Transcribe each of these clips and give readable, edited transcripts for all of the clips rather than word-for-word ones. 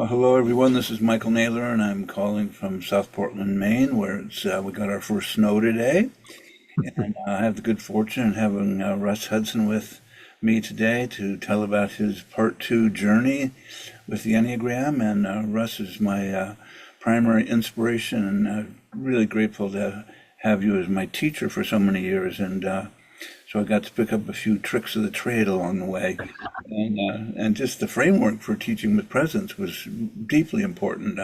Well, hello everyone. This is Michael Naylor, and I'm calling from South Portland, Maine, where we got our first snow today. And I have the good fortune of having Russ Hudson with me today to tell about his part two journey with the Enneagram. And Russ is my primary inspiration, and really grateful to have you as my teacher for so many years. And so I got to pick up a few tricks of the trade along the way, and just the framework for teaching with presence was deeply important.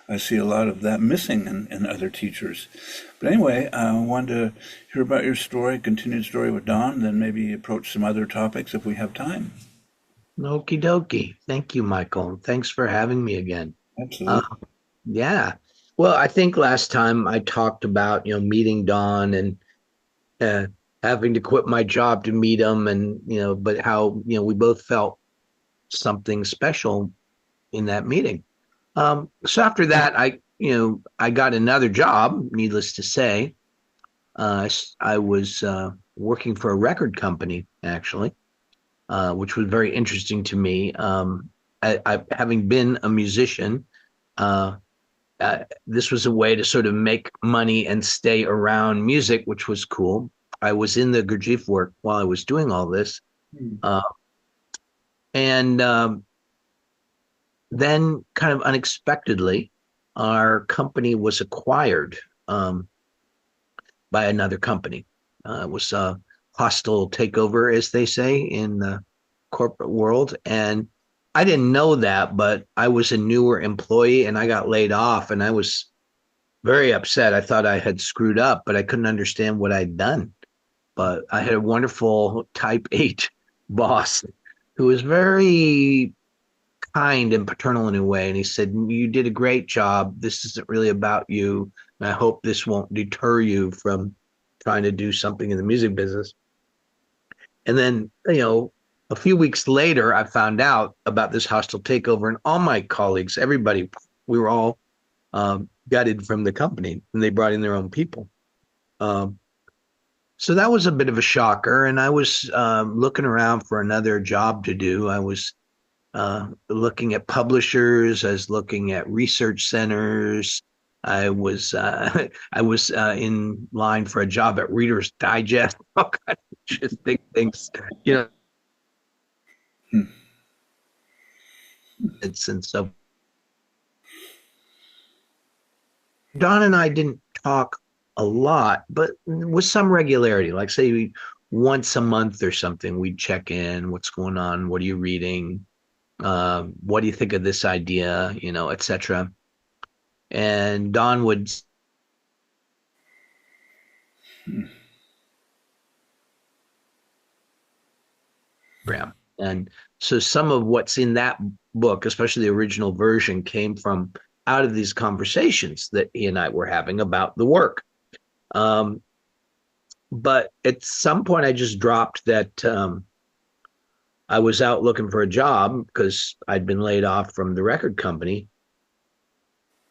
I see a lot of that missing in other teachers. But anyway, I wanted to hear about your story, continued story with Don, then maybe approach some other topics if we have time. Okie dokie. Thank you, Michael. Thanks for having me again. Uh, Absolutely. yeah. Well, I think last time I talked about, meeting Don and uh, having to quit my job to meet him and, but how, we both felt something special in that meeting. So after that, I got another job, needless to say. I was working for a record company, actually, which was very interesting to me. Having been a musician, uh, this was a way to sort of make money and stay around music, which was cool. I was in the Gurdjieff work while I was doing all this. Hmm. Uh, and Then, kind of unexpectedly, our company was acquired by another company. It was a hostile takeover, as they say in the corporate world. And I didn't know that, but I was a newer employee and I got laid off and I was very upset. I thought I had screwed up, but I couldn't understand what I'd done. But I had a wonderful type 8 boss who was very kind and paternal in a way. And he said, "You did a great job. This isn't really about you. And I hope this won't deter you from trying to do something in the music business." And then, a few weeks later, I found out about this hostile takeover, and all my colleagues, everybody, we were all gutted from the company, and they brought in their own people. Um, so that was a bit of a shocker. And I was looking around for another job to do. I was looking at publishers. I was looking at research centers. I was in line for a job at Reader's Digest. All kinds of interesting things, you know. Hmm. And so Don and I didn't talk a lot, but with some regularity. Like say once a month or something, we'd check in. What's going on? What are you reading? What do you think of this idea? Etc. And Don would program. And so some of what's in that book, especially the original version, came from out of these conversations that he and I were having about the work. Um, but at some point, I just dropped that I was out looking for a job because I'd been laid off from the record company.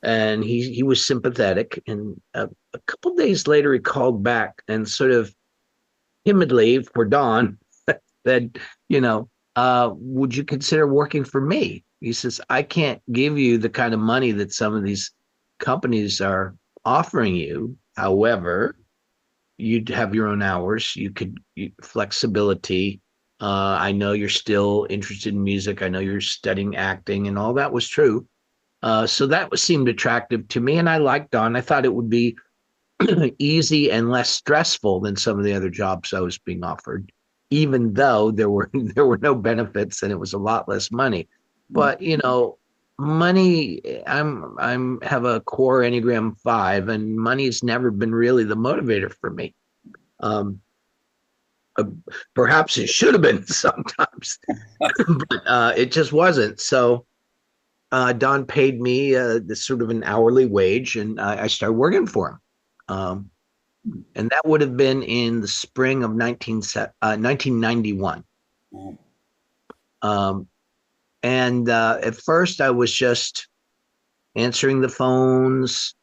And he was sympathetic. And a couple of days later, he called back and sort of timidly for Don said, would you consider working for me? He says, I can't give you the kind of money that some of these companies are offering you. However, you'd have your own hours. Flexibility. I know you're still interested in music. I know you're studying acting, and all that was true. So that seemed attractive to me, and I liked Don. I thought it would be easy and less stressful than some of the other jobs I was being offered, even though there were there were no benefits and it was a lot less money. But money. I'm have a core Enneagram 5, and money's never been really the motivator for me. Um, uh, Perhaps it should have been sometimes, but it just wasn't. So Don paid me this sort of an hourly wage, and I started working for him. And that would have been in the spring of 1991. Oh. Um, and At first, I was just answering the phones,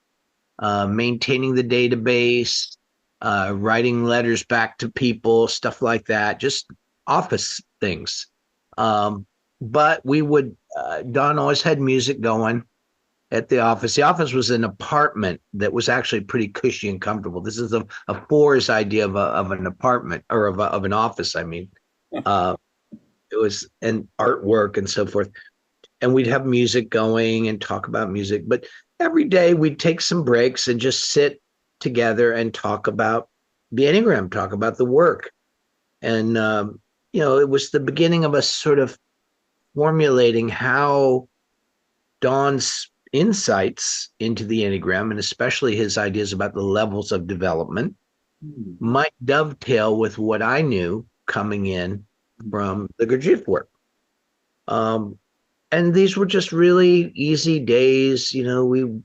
maintaining the database, writing letters back to people, stuff like that, just office things. But we would Don always had music going at the office. The office was an apartment that was actually pretty cushy and comfortable. This is a Fours idea of an apartment, or of an office. I mean, uh, it was an artwork and so forth. And we'd have music going and talk about music. But every day we'd take some breaks and just sit together and talk about the Enneagram, talk about the work. And, it was the beginning of us sort of formulating how Don's insights into the Enneagram, and especially his ideas about the levels of development, might dovetail with what I knew coming in from the Gurdjieff work. And these were just really easy days. We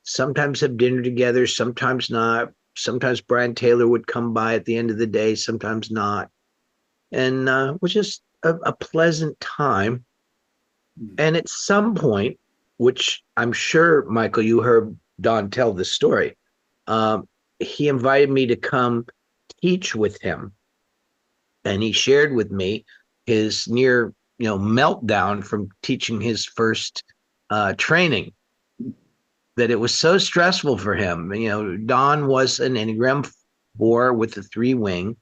sometimes have dinner together, sometimes not. Sometimes Brian Taylor would come by at the end of the day, sometimes not. And it was just a pleasant time. And at some point, which I'm sure, Michael, you heard Don tell this story, he invited me to come teach with him. And he shared with me his near meltdown from teaching his first training, that it was so stressful for him. Don was an Enneagram 4 with the 3 wing,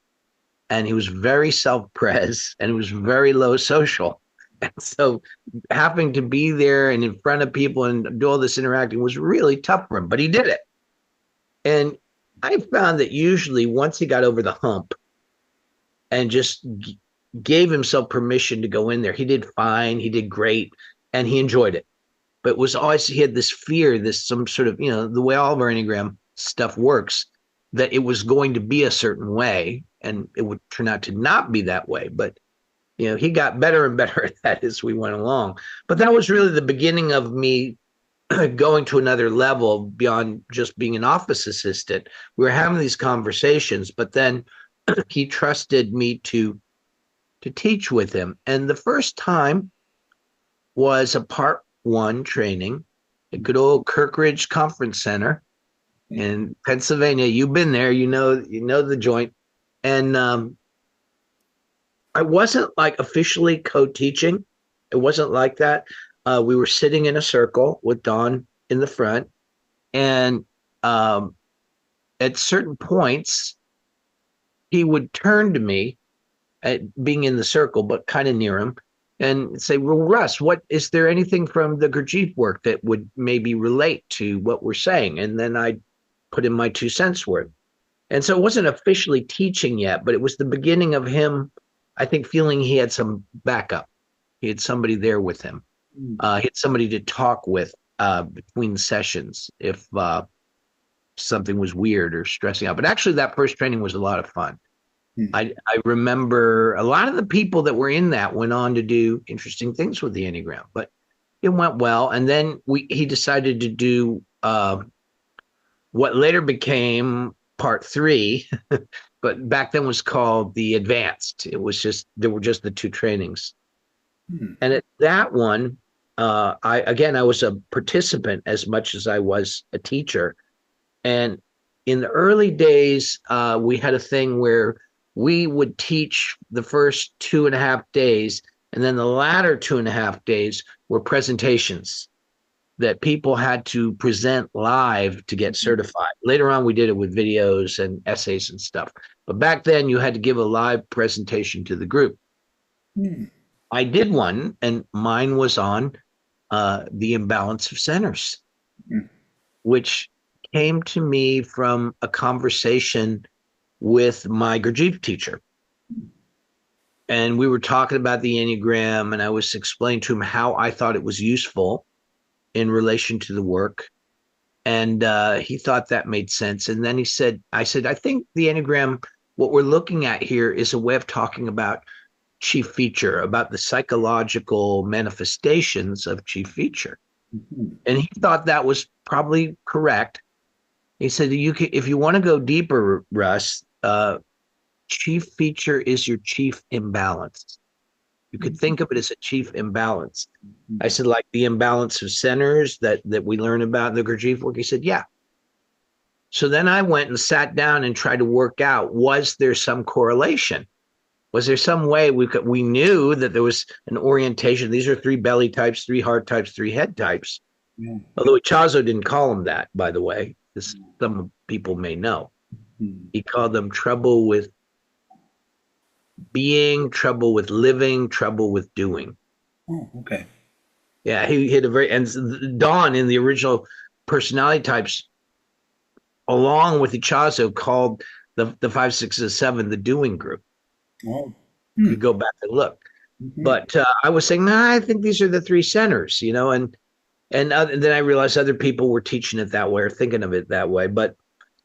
and he was very self-pres and he was very low social. And so having to be there and in front of people and do all this interacting was really tough for him, but he did it. And I found that usually once he got over the hump and just gave himself permission to go in there, he did fine, he did great, and he enjoyed it. But it was always, he had this fear, some sort of, the way all of our Enneagram stuff works, that it was going to be a certain way, and it would turn out to not be that way. But, he got better and better at that as we went along. But that was really the beginning of me going to another level beyond just being an office assistant. We were having these conversations, but then he trusted me to teach with him. And the first time was a part 1 training at good old Kirkridge Conference Center in Pennsylvania. You've been there, you know the joint. And I wasn't like officially co-teaching. It wasn't like that. We were sitting in a circle with Don in the front. And at certain points, he would turn to me, at being in the circle, but kind of near him, and say, well, Russ, is there anything from the Gurdjieff work that would maybe relate to what we're saying? And then I'd put in my 2 cents worth. And so it wasn't officially teaching yet, but it was the beginning of him, I think, feeling he had some backup. He had somebody there with him. He had somebody to talk with between sessions if something was weird or stressing out. But actually, that first training was a lot of fun. I remember a lot of the people that were in that went on to do interesting things with the Enneagram, but it went well. And then he decided to do what later became part 3, but back then was called the advanced. There were just the 2 trainings. And at that one, I was a participant as much as I was a teacher. And in the early days, we had a thing where we would teach the first 2.5 days, and then the latter 2.5 days were presentations that people had to present live to get certified. Later on, we did it with videos and essays and stuff. But back then, you had to give a live presentation to the group. I did one, and mine was on the imbalance of centers, which came to me from a conversation with my Gurdjieff teacher. And we were talking about the Enneagram, and I was explaining to him how I thought it was useful in relation to the work. And he thought that made sense. And then I said, I think the Enneagram, what we're looking at here is a way of talking about chief feature, about the psychological manifestations of chief feature. And he thought that was probably correct. He said, if you want to go deeper, Russ, chief feature is your chief imbalance. You could think of it as a chief imbalance. I said, like the imbalance of centers that we learn about in the Gurdjieff work? He said, yeah. So then I went and sat down and tried to work out, was there some correlation Was there some way we knew that there was an orientation? These are three belly types, three heart types, three head types. Yeah. Although Chazo didn't call them that, by the way, as some people may know. Hmm. He called them trouble with being, trouble with living, trouble with doing. Oh, okay. Yeah, he hit a very, and Don in the original personality types, along with Ichazo, called the 5, 6, and 7 the doing group. Oh. If Hmm. you go back and look, Mhm. but I was saying, nah, I think these are the three centers, and then I realized other people were teaching it that way or thinking of it that way. But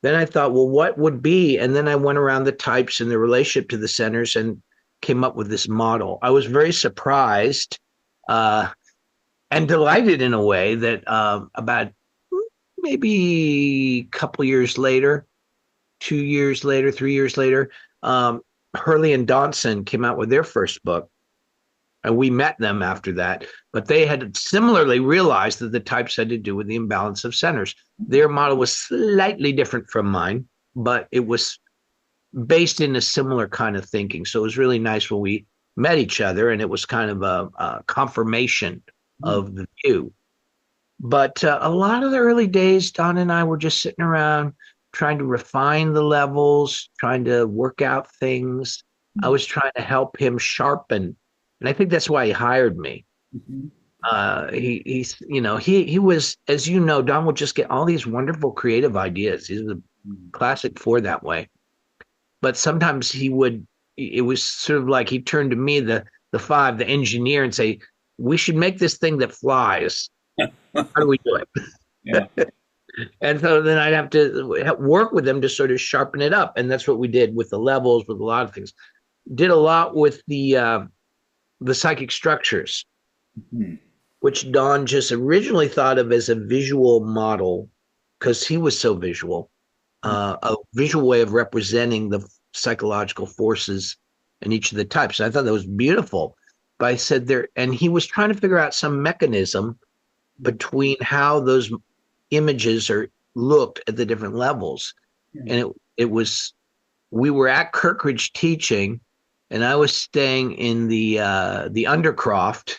then I thought, well, what would be? And then I went around the types and the relationship to the centers and came up with this model. I was very surprised uh, and delighted in a way that about maybe a couple years later, 2 years later, 3 years later, Hurley and Dodson came out with their first book. And we met them after that, but they had similarly realized that the types had to do with the imbalance of centers. Their model was slightly different from mine, but it was based in a similar kind of thinking. So it was really nice when we met each other, and it was kind of a confirmation Hmm. of the view. But a lot of the early days, Don and I were just sitting around trying to refine the levels, trying to work out things. I was trying to help him sharpen, and I think that's why he hired me. Mhm. He was, as you know, Don would just get all these wonderful creative ideas. He's a classic for that way. But sometimes he would. It was sort of like he turned to me, the 5, the engineer, and say, "We should make this thing that flies. How do we do it?" Yeah. And so then I'd have to work with them to sort of sharpen it up, and that's what we did with the levels, with a lot of things. Did a lot with the psychic structures, Mhm. which Don just originally thought of as a visual model because he was so visual, a visual way of representing the psychological forces in each of the types. And I thought that was beautiful. But I said there, and he was trying to figure out some mechanism between how those images are looked at the different levels. Yeah. And it was we were at Kirkridge teaching, and I was staying in the Undercroft,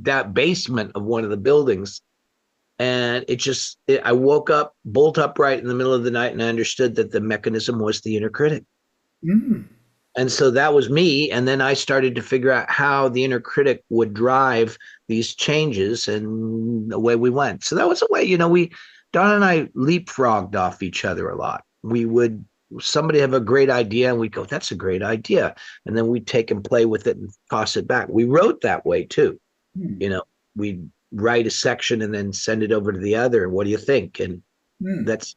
that basement of one of the buildings. And I woke up bolt upright in the middle of the night, and I understood that the mechanism was the inner critic. Mm. And so that was me. And then I started to figure out how the inner critic would drive these changes, and away we went. So that was a way, Don and I leapfrogged off each other a lot. Somebody have a great idea, and we'd go, that's a great idea. And then we'd take and play with it and toss it back. We wrote that way too. Mm. We'd write a section and then send it over to the other. And what do you think? Mm.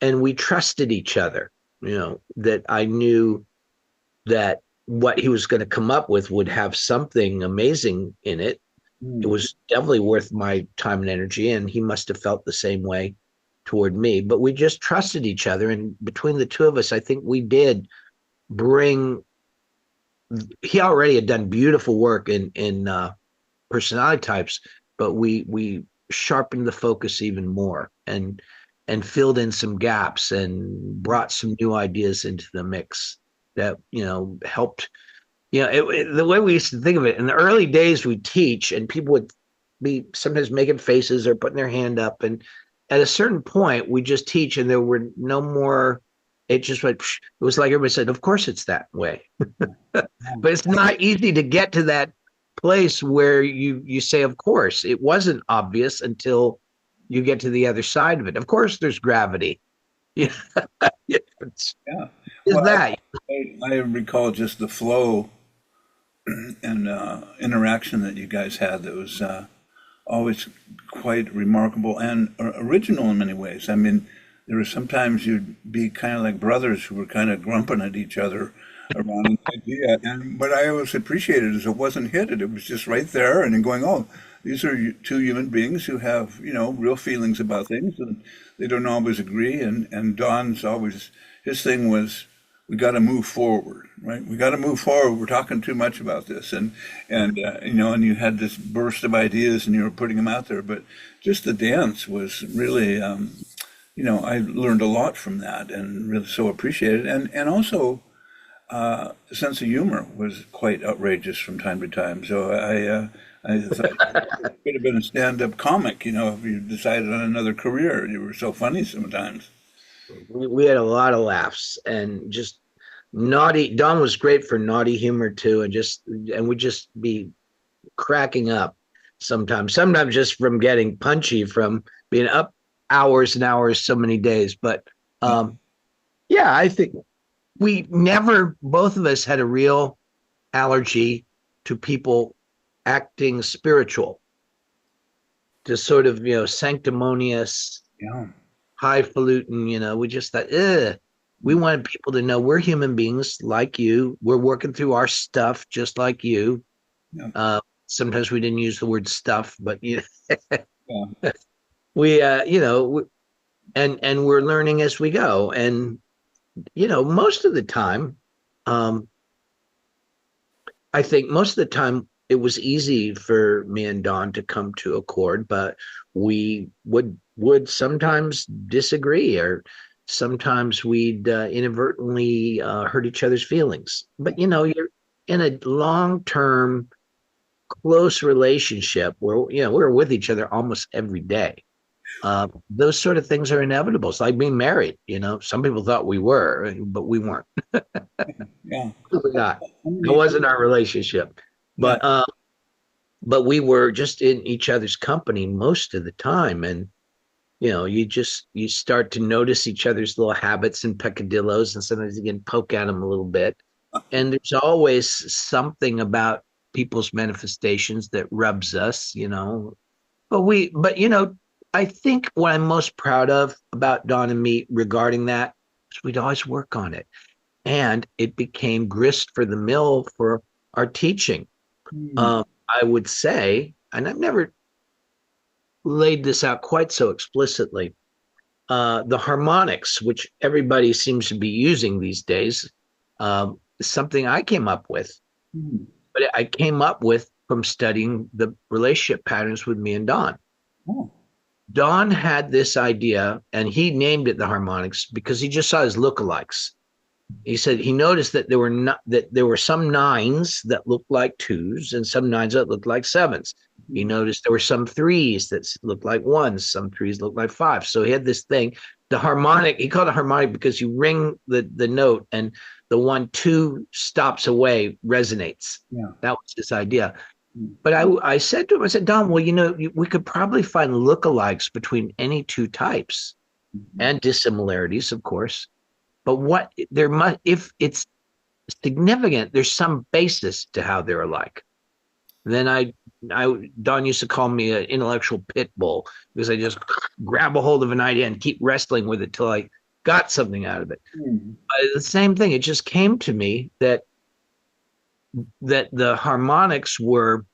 And we trusted each other, that I knew that what he was going to come up with would have something amazing in it. It Mm. was definitely worth my time and energy, and he must have felt the same way toward me. But we just trusted each other, and between the two of us, I think we did bring. He already had done beautiful work in personality types, but we sharpened the focus even more and filled in some gaps and brought some new ideas into the mix that helped. The way we used to think of it in the early days, we teach, and people would be sometimes making faces or putting their hand up, and at a certain point, we just teach, and there were no more. It just went. It was like everybody said, "Of course, it's that way," but it's not easy to get to that place where you say, "Of course." It wasn't obvious until you get to the other side of it. Of course, there's gravity. Yeah, Yeah. is Well, that? I recall just the flow and interaction that you guys had that was always quite remarkable and original in many ways. I mean, there were sometimes you'd be kind of like brothers who were kind of grumping at each other around an idea, and what I always appreciated is it wasn't hit; it was just right there, and then going, "Oh, these are two human beings who have real feelings about things, and they don't always agree." And Don's always his thing was, we got to move forward, right? We got to move forward. We're talking too much about this, and you had this burst of ideas, and you were putting them out there. But just the dance was really, I learned a lot from that, and really so appreciated. And also, sense of humor was quite outrageous from time to time. So I thought you could have been a stand-up comic, if you decided on another career. You were so funny sometimes. We had a lot of laughs and just naughty. Don was great for naughty humor too, and we'd just be cracking up sometimes just from getting punchy from being up hours and hours so many days. But Yeah. yeah, I think we never, both of us had a real allergy to people acting spiritual, to sort of, sanctimonious, Yeah. highfalutin, we just thought, ugh. We wanted people to know we're human beings like you. We're working through our stuff just like you. Yeah. Sometimes we didn't use the word stuff, but Yeah. we, and we're learning as we go. And most of the time, I think most of the time it was easy for me and Don to come to accord, but we would sometimes disagree, or sometimes we'd inadvertently hurt each other's feelings. But you're in a long-term close relationship where we're with each other almost every day. Those sort of things are inevitable. It's like being married. Some people thought we were, but we weren't. Yeah. We were not. How It many- wasn't our relationship. Yeah. But we were just in each other's company most of the time, and you start to notice each other's little habits and peccadillos, and sometimes you can poke at them a little bit. And there's always something about people's manifestations that rubs us. But I think what I'm most proud of about Don and me regarding that is we'd always work on it, and it became grist for the mill for our teaching. Hmm. I would say, and I've never laid this out quite so explicitly, the harmonics, which everybody seems to be using these days, is something I came up with. Hmm. But I came up with from studying the relationship patterns with me and Don. Oh. Don had this idea, and he named it the harmonics because he just saw his lookalikes. He said he noticed that there were some nines that looked like twos and some nines that looked like sevens. He noticed there were some threes that looked like ones, some threes looked like fives. So he had this thing, the harmonic. He called it harmonic because you ring the note and the 1-2 stops away resonates. Yeah. That was his idea. Hmm. But I said to him, I said, Don, well, we could probably find lookalikes between any two types and dissimilarities, of course. But if it's significant, there's some basis to how they're alike. Then Don used to call me an intellectual pit bull because I just grab a hold of an idea and keep wrestling with it till I got something out of it. Hmm. The same thing. It just came to me that the harmonics were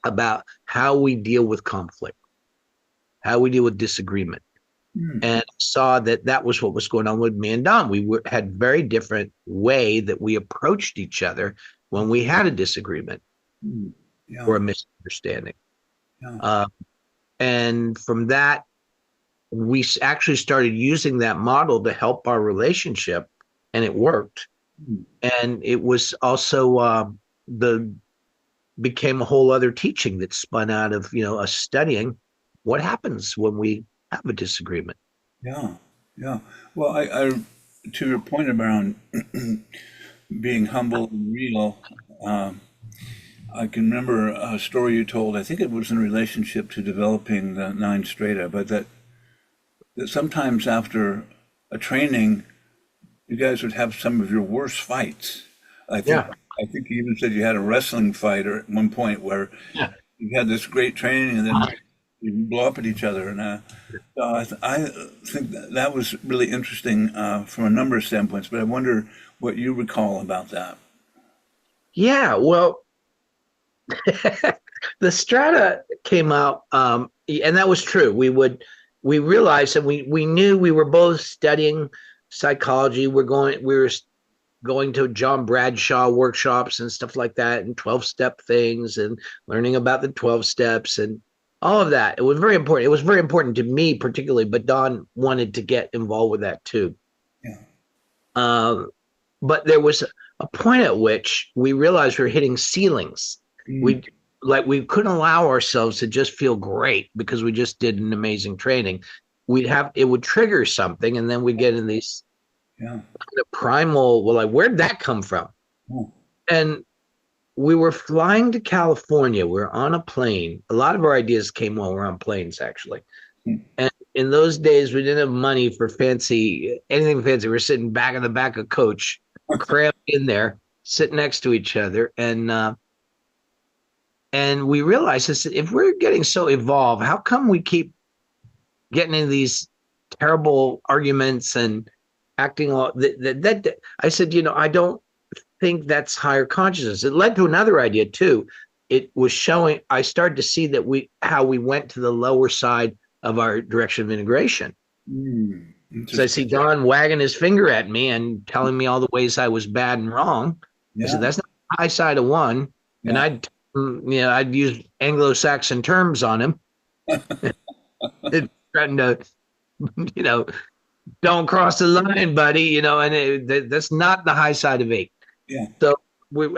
about how we deal with conflict, how we deal with disagreement. Hmm. And saw that was what was going on with me and Don. We had very different way that we approached each other when we had a disagreement Hmm. Yeah. or a misunderstanding. Yeah. And from that, we actually started using that model to help our relationship, and it worked. Hmm. And it was also became a whole other teaching that spun out of us studying what happens when we have a disagreement. Yeah. Yeah. Well, I to your point around being humble and real, I can remember a story you told. I think it was in relationship to developing the nine strata, but that sometimes after a training, you guys would have some of your worst fights. I think Yeah. I think you even said you had a wrestling fight or at one point where Yeah. you had this great training and then you blow up at each other. And so I think that was really interesting from a number of standpoints. But I wonder what you recall about that. Yeah. Well, the strata came out, and that was true. We realized that we knew we were both studying psychology. We were going to John Bradshaw workshops and stuff like that, and 12-step things, and learning about the 12 steps and all of that. It was very important. It was very important to me particularly, but Don wanted to get involved with that too. Yeah. Um, but there was a point at which we realized we were hitting ceilings. Mm. We couldn't allow ourselves to just feel great because we just did an amazing training. It would trigger something, and then we'd get in these Yeah. kind of primal, well, like, where'd that come from? Oh. And we were flying to California. We were on a plane. A lot of our ideas came while we were on planes, actually. Mm. And in those days, we didn't have money for anything fancy. We were sitting back in the back of coach, cramped in there, sitting next to each other. And we realized this, if we're getting so evolved, how come we keep getting into these terrible arguments and acting all that I said, I don't think that's higher consciousness. It led to another idea too. It was showing, I started to see that how we went to the lower side of our direction of integration. Mm. So I see Don wagging his finger at me and telling me all the ways I was bad and wrong. Yeah. I said, that's not the high side of one. Yeah. And I'd use Anglo-Saxon terms on him. Threatening to, don't cross the line, buddy, and that's not the high side of 8. Yeah. So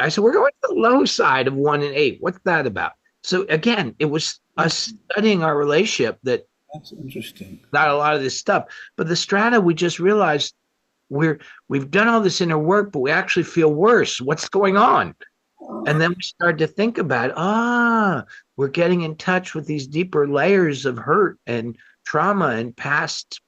I said, we're going to the low side of 1 and 8. What's that about? So again, it was us studying our relationship that That's interesting. not a lot of this stuff, but the strata, we just realized we've done all this inner work, but we actually feel worse. What's going on? And then we started to think about, we're getting in touch with these deeper layers of hurt and trauma and past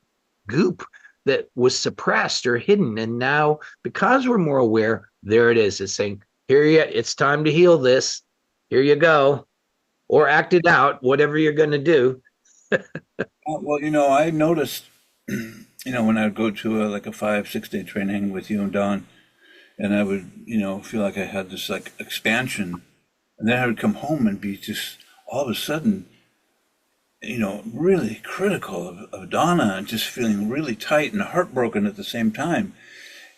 goop that was suppressed or hidden. And now, because we're more aware, there it is. It's saying, it's time to heal this. Here you go. Or act it out, whatever you're going to do. Well, I noticed, when I would go to like a 5-6 day training with you and Don, and I would, feel like I had this like expansion, and then I would come home and be just all of a sudden, really critical of Donna and just feeling really tight and heartbroken at the same time.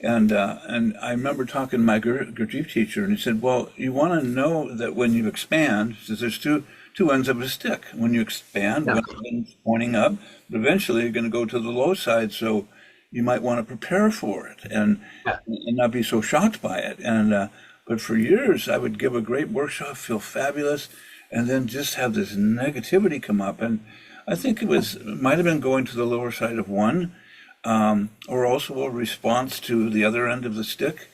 And I remember talking to my Gurdjieff teacher, and he said, "Well, you want to know that when you expand, he says there's two ends of a stick. When you expand, one end's pointing up, but eventually you're going to go to the low side. So you might want to prepare for it and not be so shocked by it." And but for years, I would give a great workshop, feel fabulous, and then just have this negativity come up. And I think it might have been going to the lower side of 1. Or also a response to the other end of the stick.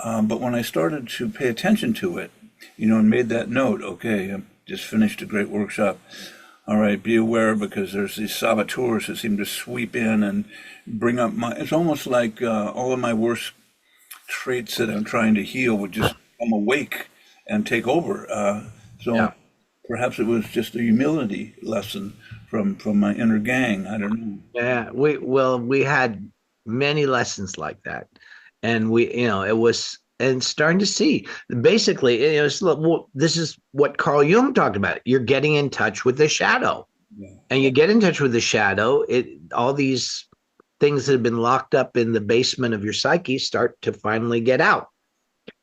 But when I started to pay attention to it, and made that note, okay, I just finished a great workshop. All right, be aware, because there's these saboteurs that seem to sweep in and bring up it's almost like all of my worst traits that I'm trying to heal would just come awake and take over. Perhaps it was just a humility lesson from my inner gang. I don't know. Yeah, we had many lessons like that, and it was, and starting to see basically, this is what Carl Jung talked about. You're getting in touch with the shadow, and you get in touch with the shadow. All these things that have been locked up in the basement of your psyche start to finally get out,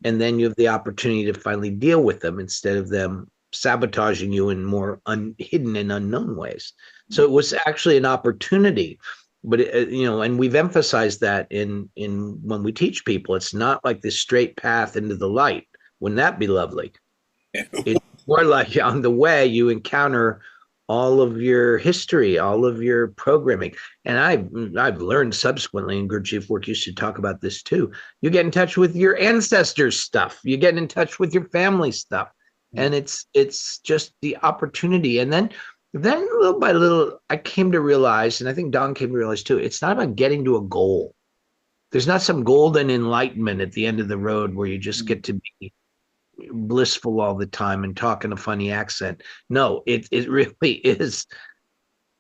and then you have the opportunity to finally deal with them instead of them sabotaging you in more hidden and unknown ways. So it was actually an opportunity, but and we've emphasized that in when we teach people, it's not like this straight path into the light. Wouldn't that be lovely? It's more like on the way you encounter all of your history, all of your programming. And I've learned subsequently, and Gurdjieff work used to talk about this too. You get in touch with your ancestors' stuff. You get in touch with your family stuff. And it's just the opportunity. And then little by little, I came to realize, and I think Don came to realize too, it's not about getting to a goal. There's not some golden enlightenment at the end of the road where you just get to be blissful all the time and talk in a funny accent. No, it really is.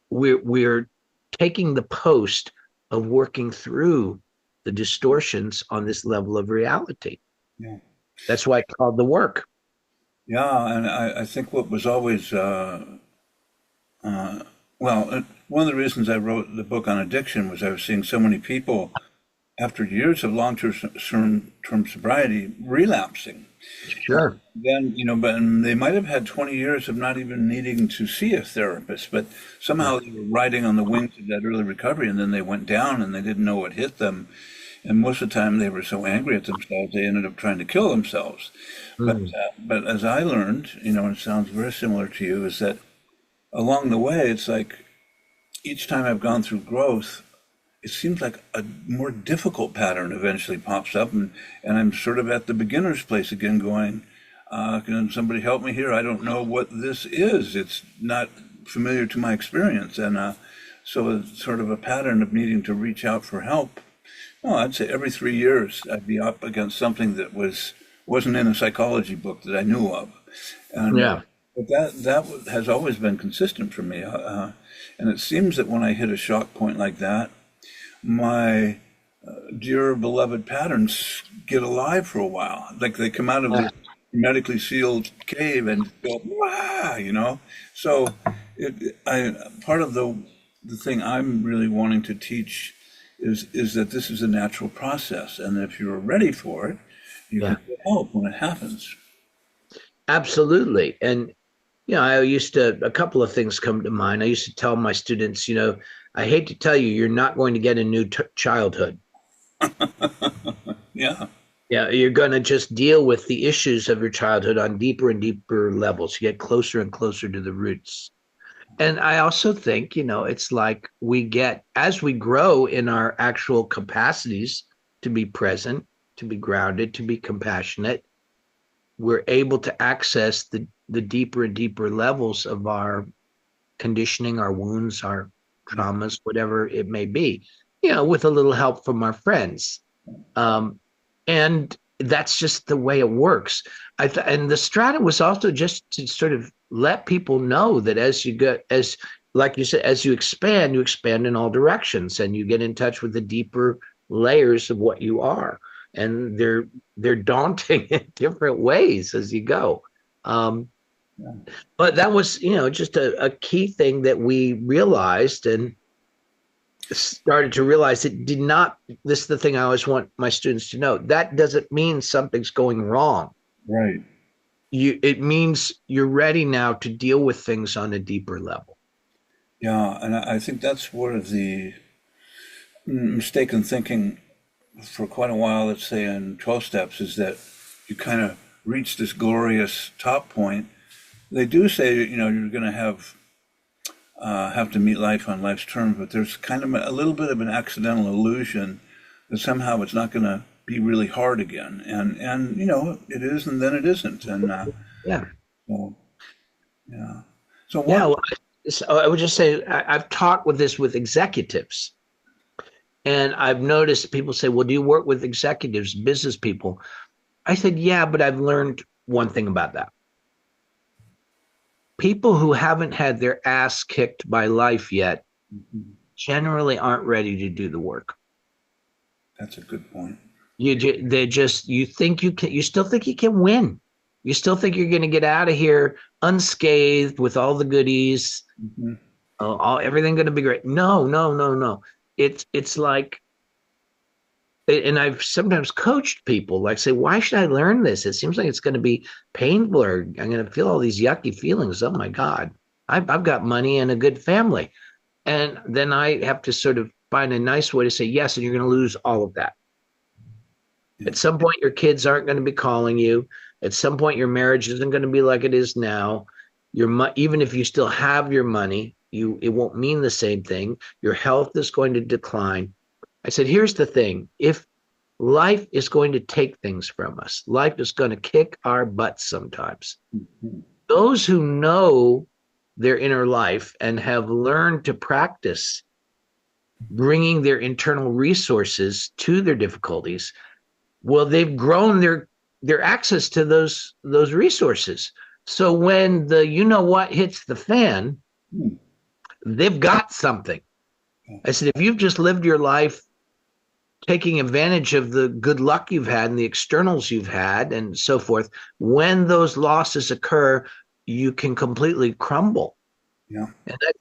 We're taking the post of working through the distortions on this level of reality. Yeah. That's why it's called the work. Yeah, and I think what was always, one of the reasons I wrote the book on addiction was I was seeing so many people after years of long-term sobriety relapsing. Sure. Then, but they might have had 20 years of not even needing to see a therapist, but somehow they were riding on the wings of that early recovery, and then they went down and they didn't know what hit them. And most of the time they were so angry at themselves, they ended up trying to kill themselves. Mm. But as I learned, and it sounds very similar to you, is that along the way, it's like each time I've gone through growth, it seems like a more difficult pattern eventually pops up, and I'm sort of at the beginner's place again, going, can somebody help me here? I don't know what this is. It's not familiar to my experience, and so it's sort of a pattern of needing to reach out for help. Well, I'd say every 3 years I'd be up against something that wasn't in a psychology book that I knew of, and Yeah. but has always been consistent for me. And it seems that when I hit a shock point like that, my dear beloved patterns get alive for a while. Like they come out of Yeah. this hermetically sealed cave and go, wow. So I part of the thing I'm really wanting to teach is that this is a natural process, and if you're ready for it, you can Yeah. get help when it happens. Absolutely. And a couple of things come to mind. I used to tell my students, I hate to tell you, you're not going to get a new childhood. Yeah, Yeah, you're going to just deal with the issues of your childhood on deeper and deeper levels. You get closer and closer to the roots. And I also think, it's like as we grow in our actual capacities to be present, to be grounded, to be compassionate, we're able to access the deeper and deeper levels of our conditioning, our wounds, our traumas, whatever it may be, with a little help from our friends. And that's just the way it works. And the strata was also just to sort of let people know that like you said, as you expand in all directions, and you get in touch with the deeper layers of what you are. And they're daunting in different ways as you go. yeah, But that was, just a key thing that we realized and started to realize. It did not, this is the thing I always want my students to know, that doesn't mean something's going wrong. right. It means you're ready now to deal with things on a deeper level. Yeah, and I think that's one of the mistaken thinking for quite a while, let's say in 12 steps, is that you kind of reach this glorious top point. They do say, you're going to have to meet life on life's terms, but there's kind of a little bit of an accidental illusion that somehow it's not going to be really hard again. And it is, and then it isn't. And Yeah. so, yeah. So Yeah. what? Well, so I would just say I've talked with executives, and I've noticed people say, well, do you work with executives, business people? I said, yeah, but I've learned one thing about that. People who haven't had their ass kicked by life yet generally aren't ready to do the work. That's a good point. You think you still think you can win. You still think you're going to get out of here unscathed with all the goodies. Mhm. Everything going to be great. No, no, no, no. It's like, and I've sometimes coached people like, say, why should I learn this? It seems like it's going to be painful, or I'm going to feel all these yucky feelings. Oh my God, I've got money and a good family. And then I have to sort of find a nice way to say yes, and you're going to lose all of that. Yeah. At some point, your kids aren't going to be calling you. At some point, your marriage isn't going to be like it is now. Even if you still have your money, it won't mean the same thing. Your health is going to decline. I said, here's the thing. If life is going to take things from us, life is going to kick our butts sometimes. Mhm. Those who know their inner life and have learned to practice bringing their internal resources to their difficulties, well, they've grown their access to those resources. So when the what hits the fan, Hmm. they've got something. I said, if you've just lived your life taking advantage of the good luck you've had and the externals you've had and so forth, when those losses occur, you can completely crumble. Yeah.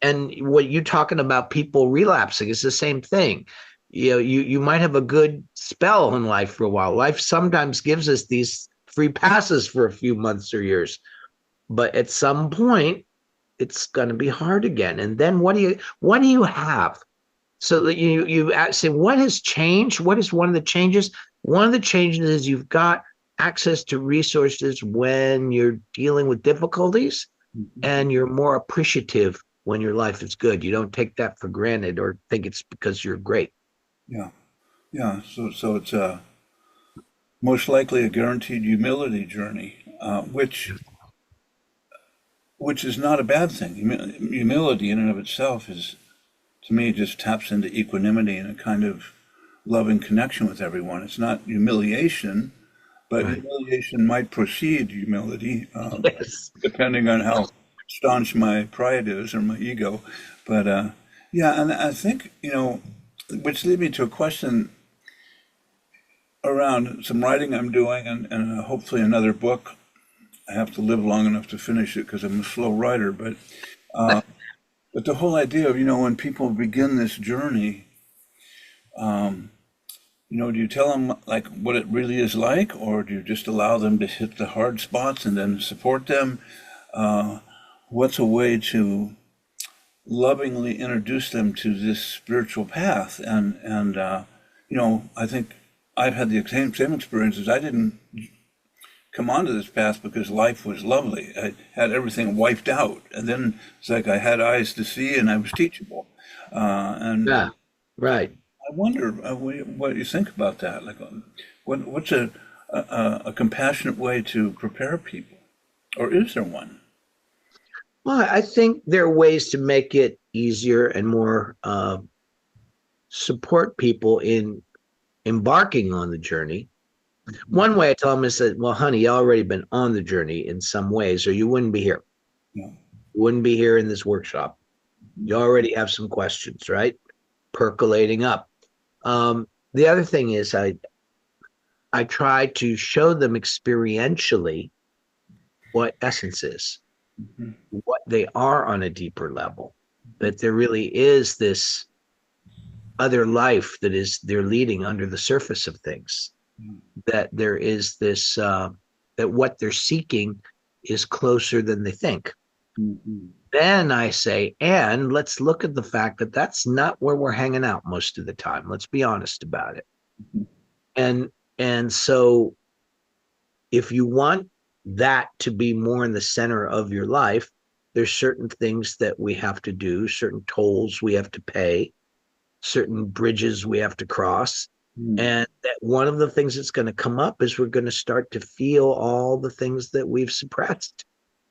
And what you're talking about, people relapsing, is the same thing. You might have a good spell in life for a while. Life sometimes gives us these free passes for a few months or years, but at some point, it's going to be hard again. And then what do you have? So that you say, what has changed? What is one of the changes? One of the changes is you've got access to resources when you're dealing with difficulties, Mhm. and you're more appreciative when your life is good. You don't take that for granted or think it's because you're great. Yeah, yeah. So it's most likely a guaranteed humility journey, which is not a bad thing. Humility in and of itself is, to me, just taps into equanimity and a kind of loving connection with everyone. It's not humiliation, but Right. humiliation might precede humility, Yes. depending on how staunch my pride is or my ego. But yeah, and I think, which leads me to a question around some writing I'm doing and hopefully another book. I have to live long enough to finish it because I'm a slow writer. But the whole idea of, when people begin this journey, do you tell them like what it really is like, or do you just allow them to hit the hard spots and then support them? What's a way to lovingly introduce them to this spiritual path? And I think I've had the same experiences. I didn't come onto this path because life was lovely. I had everything wiped out, and then it's like I had eyes to see and I was teachable. And Yeah. Right. I wonder what you think about that. Like, what's a compassionate way to prepare people, or is there one? Well, I think there are ways to make it easier and more support people in embarking on the journey. Mhm. One way I tell them is that, well, honey, you already been on the journey in some ways, or you wouldn't be here. Yeah. You wouldn't be here in this workshop. You already have some questions, right? Percolating up. The other thing is I try to show them experientially what essence is, Mhm. what they are on a deeper level, that there really is this other life that is they're leading under the surface of things, that there is this that what they're seeking is closer than they think. Mhm. Then I say, and let's look at the fact that that's not where we're hanging out most of the time. Let's be honest about it. Mhm. And so if you want that to be more in the center of your life, there's certain things that we have to do, certain tolls we have to pay, certain bridges we have to cross. Mhm. And that one of the things that's going to come up is we're going to start to feel all the things that we've suppressed.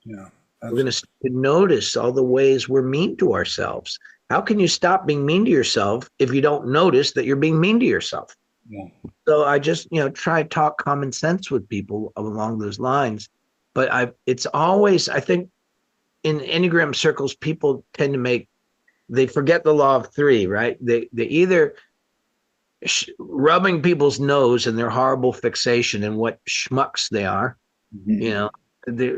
Yeah. We're That's going to start to notice all the ways we're mean to ourselves. How can you stop being mean to yourself if you don't notice that you're being mean to yourself? yeah. So I just, try to talk common sense with people along those lines. But it's always, I think in Enneagram circles, people tend to they forget the law of three, right? They either rubbing people's nose and their horrible fixation and what schmucks they are, you Mhm. know,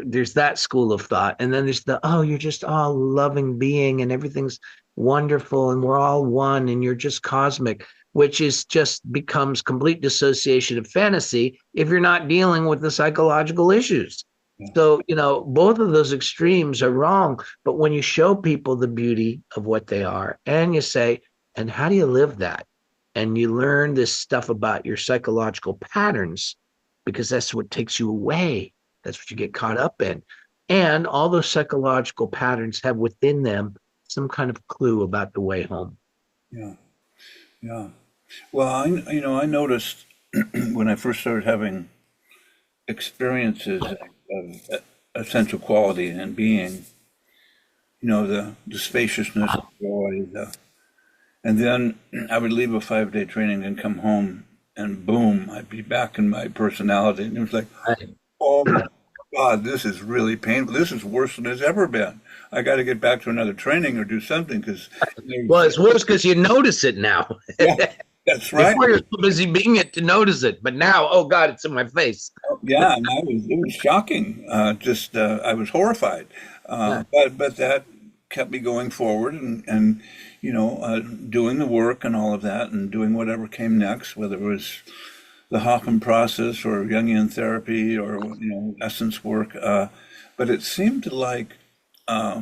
there's that school of thought. And then there's oh, you're just all loving being and everything's wonderful and we're all one and you're just cosmic, which is just becomes complete dissociation of fantasy if you're not dealing with the psychological issues. Yeah. So, both of those extremes are wrong. But when you show people the beauty of what they are and you say, and how do you live that? And you learn this stuff about your psychological patterns because that's what takes you away. That's what you get caught up in. And all those psychological patterns have within them some kind of clue about the way home. Yeah. Yeah. Well, I noticed when I first started having experiences of essential quality and being, the spaciousness, the joy, and then I would leave a 5-day training and come home, and boom, I'd be back in my personality, and it was like, Right. oh my God, this is really painful. This is worse than it's ever been. I got to get back to another training or do something because, Well, it's worse because you notice it now. yeah, that's right. Before you're so busy being it to notice it, but now, oh God, it's in my face. Yeah, and it was shocking. Just I was horrified, Yeah. but that kept me going forward and doing the work and all of that and doing whatever came next, whether it was the Hoffman process or Jungian therapy or essence work. But it seemed like uh,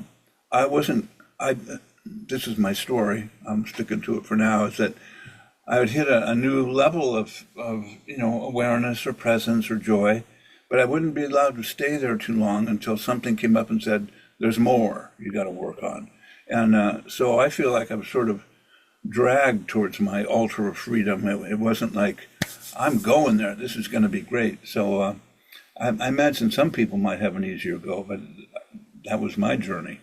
I wasn't. I this is my story, I'm sticking to it for now, is that I would hit a new level of awareness or presence or joy, but I wouldn't be allowed to stay there too long until something came up and said, there's more you got to work on. And so I feel like I'm sort of dragged towards my altar of freedom. It wasn't like, I'm going there, this is going to be great. So I imagine some people might have an easier go, but that was my journey.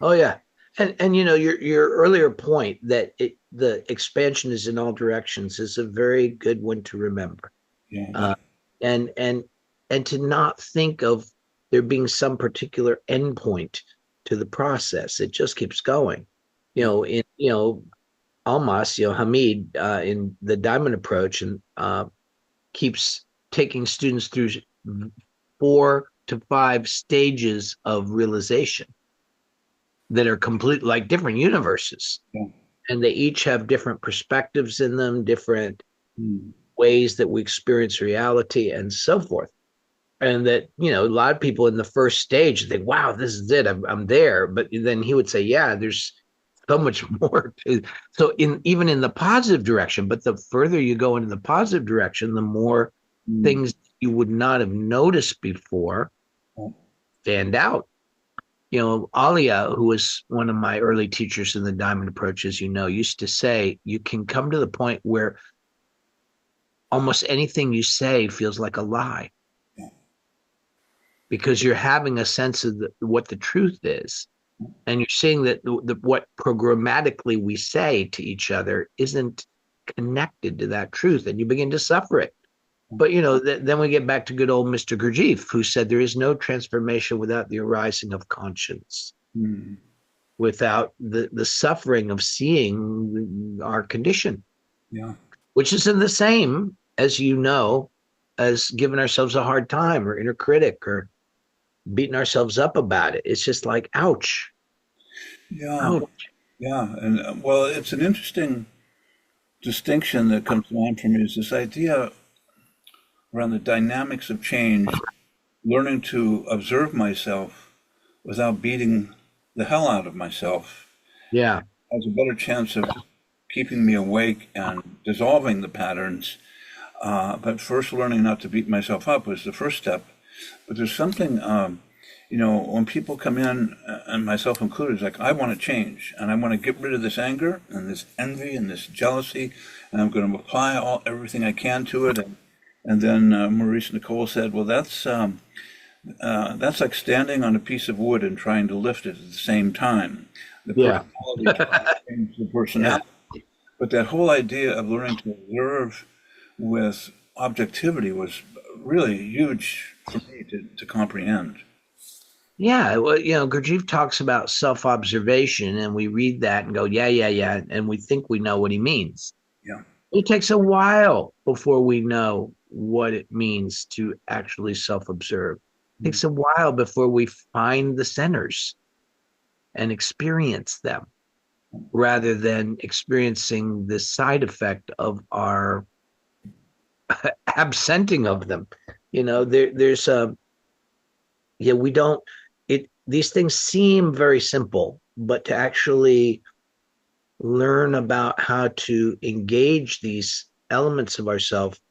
Oh yeah. And your earlier point that the expansion is in all directions is a very good one to remember. Yeah. Uh, and and and to not think of there being some particular endpoint to the process. It just keeps going. Almas, Hamid in the Diamond Approach and keeps taking students through 4 to 5 stages of realization that are complete like different universes, Yeah. and they each have different perspectives in them, different Mm. ways that we experience reality and so forth. And that, a lot of people in the first stage think, wow, this is it, I'm there. But then he would say, yeah, there's so much more so even in the positive direction. But the further you go into the positive direction, the more Mm. things you would not have noticed before Oh, stand out. Alia, who was one of my early teachers in the Diamond Approach, as used to say, you can come to the point where almost anything you say feels like a lie yeah. because you're having a sense of what the truth is. And you're seeing that what programmatically we say to each other isn't connected to that truth, and you begin to suffer it. But then we get back to good old Mr. Gurdjieff, who said there is no transformation without the arising of conscience, Mm. without the suffering of seeing our condition, Yeah. which isn't the same as giving ourselves a hard time or inner critic or beating ourselves up about it. It's just like, ouch, Yeah. ouch. Yeah. And well, it's an interesting distinction that comes to mind for me is this idea around the dynamics of change, learning to observe myself without beating the hell out of myself Yeah, has a better chance of keeping me awake and dissolving the patterns. But first, learning not to beat myself up was the first step. But there's something, when people come in, and myself included, it's like, I want to change and I want to get rid of this anger and this envy and this jealousy, and I'm going to apply everything I can to it. And then Maurice Nicole said, well, that's like standing on a piece of wood and trying to lift it at the same time. The yeah, personality can change the yeah. personality. But that whole idea of learning to observe with objectivity was really huge for me to comprehend. Yeah, well, Gurdjieff talks about self-observation, and we read that and go, yeah, yeah, yeah, and we think we know what he means. Yeah. It takes a while before we know what it means to actually self-observe. It Mm. takes a while before we find the centers and experience them, rather than experiencing the side effect of our absenting of them. There's a we don't these things seem very simple, but to actually learn about how to engage these elements of ourselves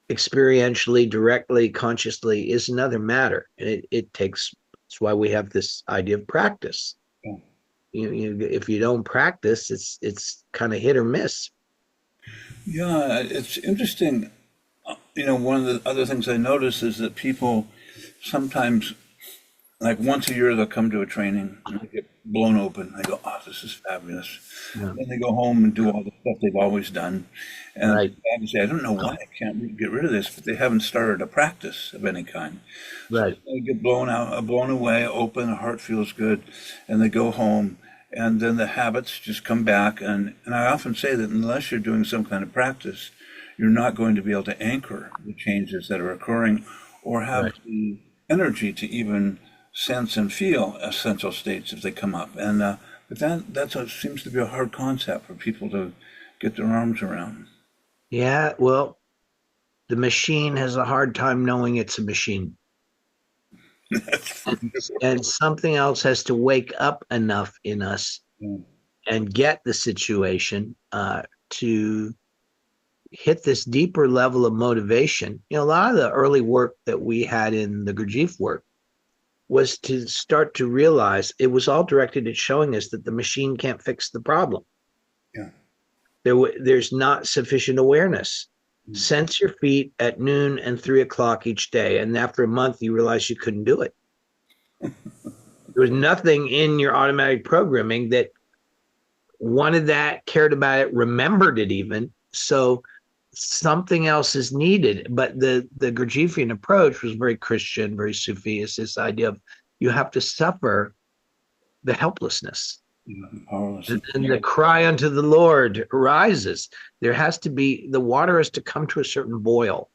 experientially, directly, consciously is another matter. And it takes, that's why we have this idea of practice. Yeah. If you don't practice, it's kind of hit or miss. Yeah, it's interesting. One of the other things I notice is that people sometimes, like once a year, they'll come to a training and they get blown open. They go, "Oh, this is fabulous." Yeah. Then they go home and do all the stuff they've always done, and Right, they say, "I don't know why I can't get rid of this," but they haven't started a practice of any kind. So right. they get blown out, blown away, open. The heart feels good, and they go home, and then the habits just come back. And I often say that unless you're doing some kind of practice, you're not going to be able to anchor the changes that are occurring, or have Right. the energy to even sense and feel essential states if they come up. And but that seems to be a hard concept for people to get their arms around. Yeah, well, the machine has a hard time knowing it's a machine. And something else has to wake up enough in us Yeah. and get the situation to hit this deeper level of motivation. You know, a lot of the early work that we had in the Gurdjieff work was to start to realize it was all directed at showing us that the machine can't fix the problem. Yeah. There's not sufficient awareness. Mm. Sense your feet at noon and 3 o'clock each day. And after a month, you realize you couldn't do it. There was nothing in your automatic programming that wanted that, cared about it, remembered it even. So something else is needed. But the Gurdjieffian approach was very Christian, very Sufi. It's this idea of you have to suffer the helplessness. Yeah. Powerless. And the cry unto the Lord arises. There has to be, the water has to come to a certain boil,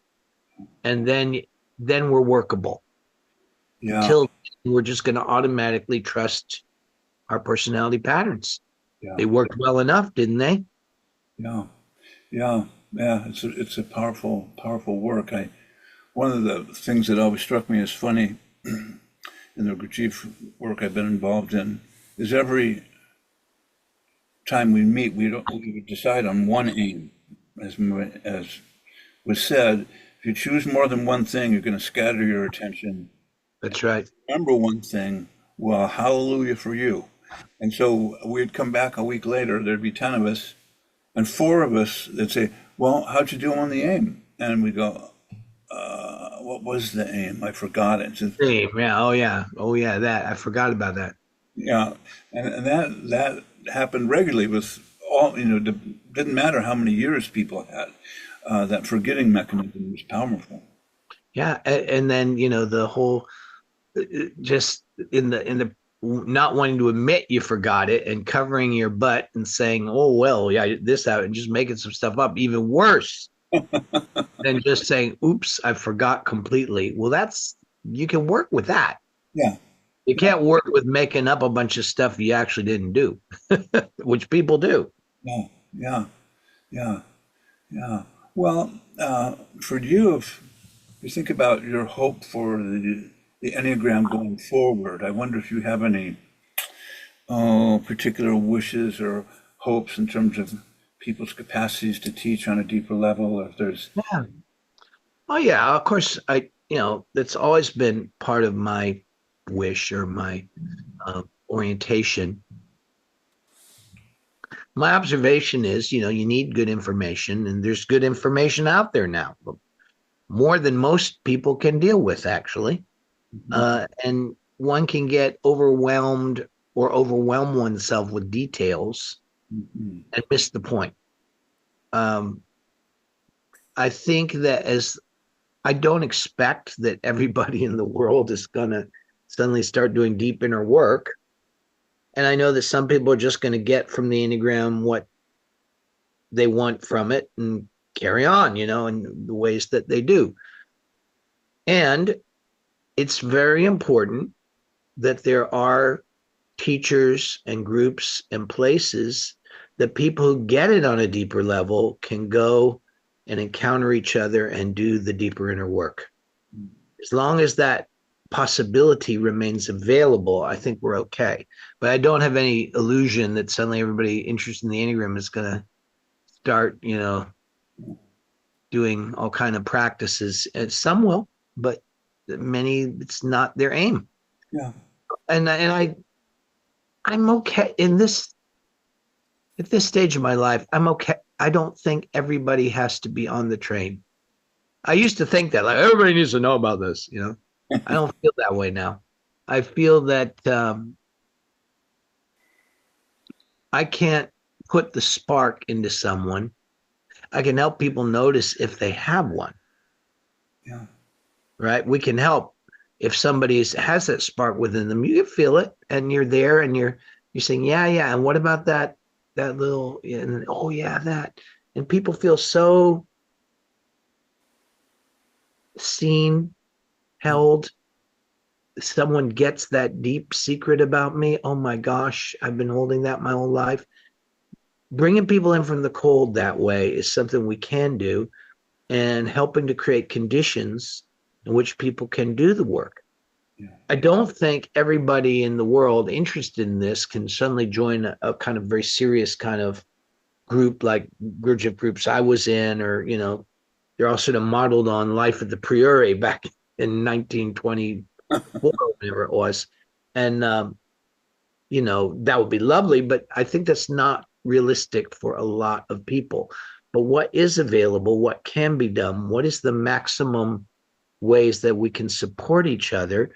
and then we're workable. Yeah. Until we're just going to automatically trust our personality patterns. Yeah. They worked well enough, didn't they? Yeah. Yeah. Yeah. It's a powerful work. One of the things that always struck me as funny in the Gurdjieff work I've been involved in is every time we meet, we would decide on one aim. As was said, if you choose more than one thing, you're going to scatter your attention. That's right. Remember one thing, well, hallelujah for you. And so we'd come back a week later, there'd be 10 of us, and 4 of us that'd say, well, how'd you do on the aim? And we go, what was the aim? I forgot it. Yeah. Oh yeah. That I forgot about that. Yeah, and that happened regularly with all, didn't matter how many years people had. That forgetting mechanism was powerful. Yeah, and then the whole just in the not wanting to admit you forgot it and covering your butt and saying, "Oh well, yeah, this out," and just making some stuff up, even worse than just saying, "Oops, I forgot completely." Well, you can work with that. Yeah, You can't work with making up a bunch of stuff you actually didn't do, which people do. yeah, yeah, yeah, yeah. Well, for you, if you think about your hope for the Enneagram going forward, I wonder if you have any particular wishes or hopes in terms of people's capacities to teach on a deeper level, or if there's. Yeah. Oh yeah, of course. That's always been part of my wish or my orientation. My observation is, you need good information, and there's good information out there now, more than most people can deal with, actually. And one can get overwhelmed or overwhelm oneself with details Mhm. and miss the point. Um, I think that I don't expect that everybody in the world is going to suddenly start doing deep inner work. And I know that some people are just going to get from the Enneagram what they want from it and carry on, in the ways that they do. And it's very important that there are teachers and groups and places that people who get it on a deeper level can go and encounter each other and do the deeper inner work. As long as that possibility remains available, I think we're okay. But I don't have any illusion that suddenly everybody interested in the Enneagram is going to start, doing all kind of practices. And some will, but many, it's not their aim. Yeah. And I'm okay at this stage of my life. I'm okay. I don't think everybody has to be on the train. I used to think that, like, everybody needs to know about this, I don't feel that way now. I feel that I can't put the spark into someone. I can help people notice if they have one. Yeah. Right? We can help if somebody has that spark within them. You can feel it, and you're there, and you're saying, yeah. And what about that little? And oh yeah, that. And people feel so seen, held. Someone gets that deep secret about me. Oh my gosh, I've been holding that my whole life. Bringing people in from the cold that way is something we can do, and helping to create conditions in which people can do the work. Yeah. I don't think everybody in the world interested in this can suddenly join a kind of very serious kind of group like Gurdjieff groups I was in, or, they're all sort of modeled on Life at the Prairie back in 1924, whatever it was. And, that would be lovely, but I think that's not realistic for a lot of people. But what is available, what can be done, what is the maximum ways that we can support each other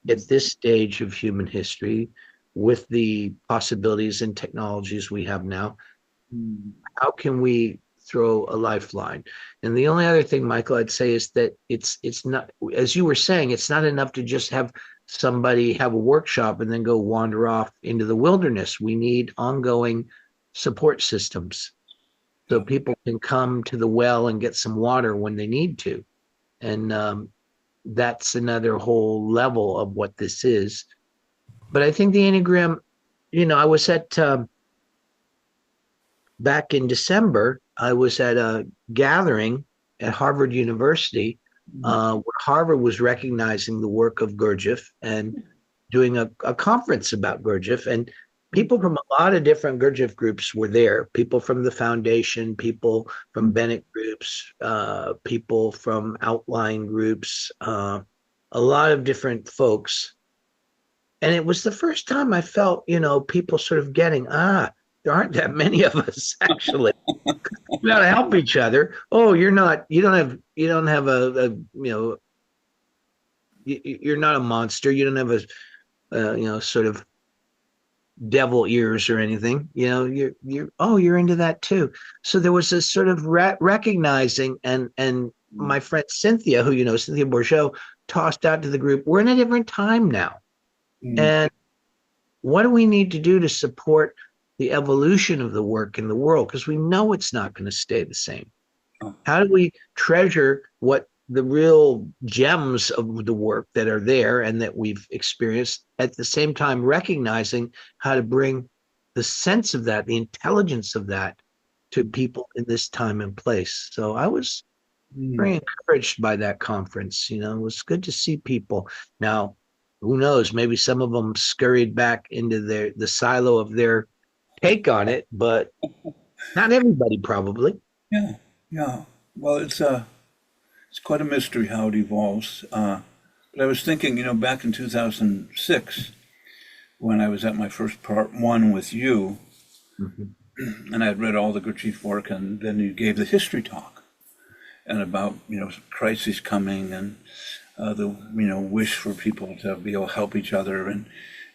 at this stage of human history with the possibilities and technologies we have now? Mm. How can we throw a lifeline? And the only other thing, Michael, I'd say is that it's not, as you were saying, it's not enough to just have somebody have a workshop and then go wander off into the wilderness. We need ongoing support systems so Yeah. people can come to the well and get some water when they need to. And that's another whole level of what this is. But I think the Enneagram, I was at back in December, I was at a gathering at Harvard University Mm. where Harvard was recognizing the work of Gurdjieff and doing a conference about Gurdjieff. And people from a lot of different Gurdjieff groups were there. People from the foundation, people from Bennett groups, people from outlying groups, a lot of different folks. And it was the first time I felt, people sort of getting, there aren't that many of us actually. We got to help each other. Oh, you don't have you're not a monster. You don't have sort of devil ears or anything. You're into that too. So there was this sort of recognizing, and my friend Cynthia, who Cynthia Bourgeot, tossed out to the group. We're in a different time now, Mm. and what do we need to do to support the evolution of the work in the world? Because we know it's not going to stay the same. Oh. How do we treasure what the real gems of the work that are there and that we've experienced, at the same time recognizing how to bring the sense of that, the intelligence of that, to people in this time and place? So I was Mm. very encouraged by that conference. It was good to see people. Now, who knows? Maybe some of them scurried back into the silo of their take on it, but not everybody probably. Yeah. Yeah. Well, it's quite a mystery how it evolves. But I was thinking, back in 2006, when I was at my first part one with you, Mhm. and I had read all the Gurdjieff work, and then you gave the history talk, and about, crises coming, and the, wish for people to be able to help each other.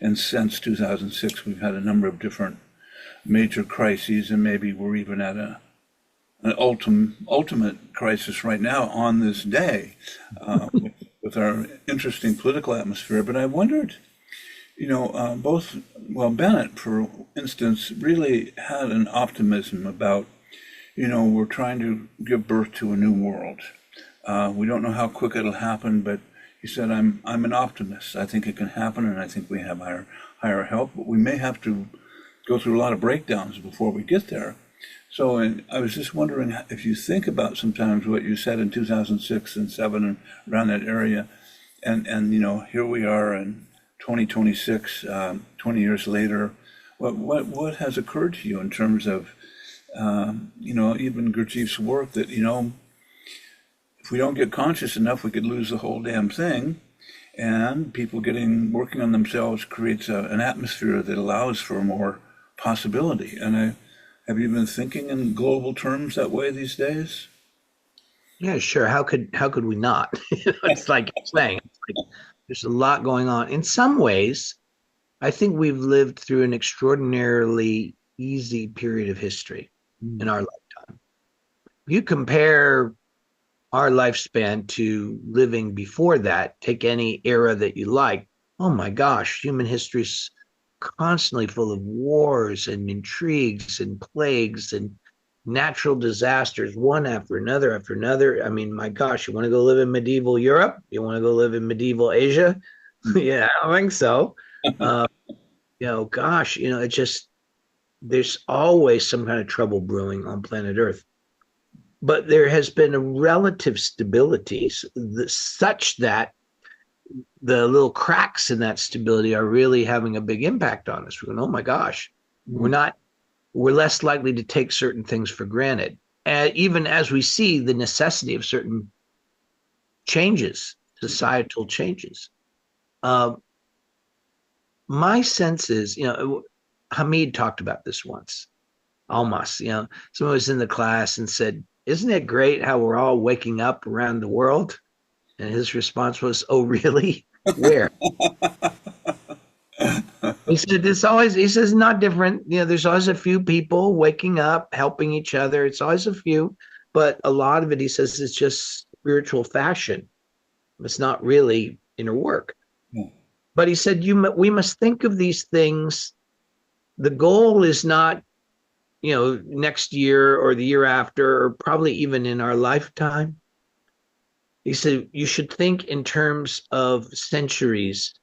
And since 2006, we've had a number of different major crises, and maybe we're even at an ultimate crisis right now on this day, with our interesting political atmosphere. But I wondered, Bennett, for instance, really had an optimism about, we're trying to give birth to a new world. We don't know how quick it'll happen, but he said, I'm an optimist. I think it can happen, and I think we have higher help, but we may have to go through a lot of breakdowns before we get there. So, and I was just wondering if you think about sometimes what you said in 2006 and 7 and around that area, and here we are in 2026, 20 years later. What has occurred to you in terms of even Gurdjieff's work, that if we don't get conscious enough, we could lose the whole damn thing. And people working on themselves creates an atmosphere that allows for more possibility. And have you been thinking in global terms that way these days? Yeah, sure. How could we not? It's like you're saying, it's like there's a lot going on. In some ways, I think we've lived through an extraordinarily easy period of history in Mm. our lifetime. You compare our lifespan to living before that, take any era that you like. Oh my gosh, human history's constantly full of wars and intrigues and plagues and natural disasters, one after another after another. I mean, my gosh, you want to go live in medieval Europe? You want to go live in medieval Asia? Yeah, I don't think so. Uh, gosh, it just, there's always some kind of trouble brewing on planet Earth. But there has been a relative stability such that the little cracks in that stability are really having a big impact on us. We're going, oh my gosh, we're less likely to take certain things for granted. And even as we see the necessity of certain changes, societal changes. My sense is, Hamid talked about this once, almost, someone was in the class and said, isn't it great how we're all waking up around the world? And his response was, oh, really? Where? He said, he says, not different. There's always a few people waking up, helping each other. It's always a few, but a lot of it, he says, is just spiritual fashion. It's not really inner work. Yeah. But he said, we must think of these things. The goal is not, next year or the year after, or probably even in our lifetime. He said, you should think in terms of centuries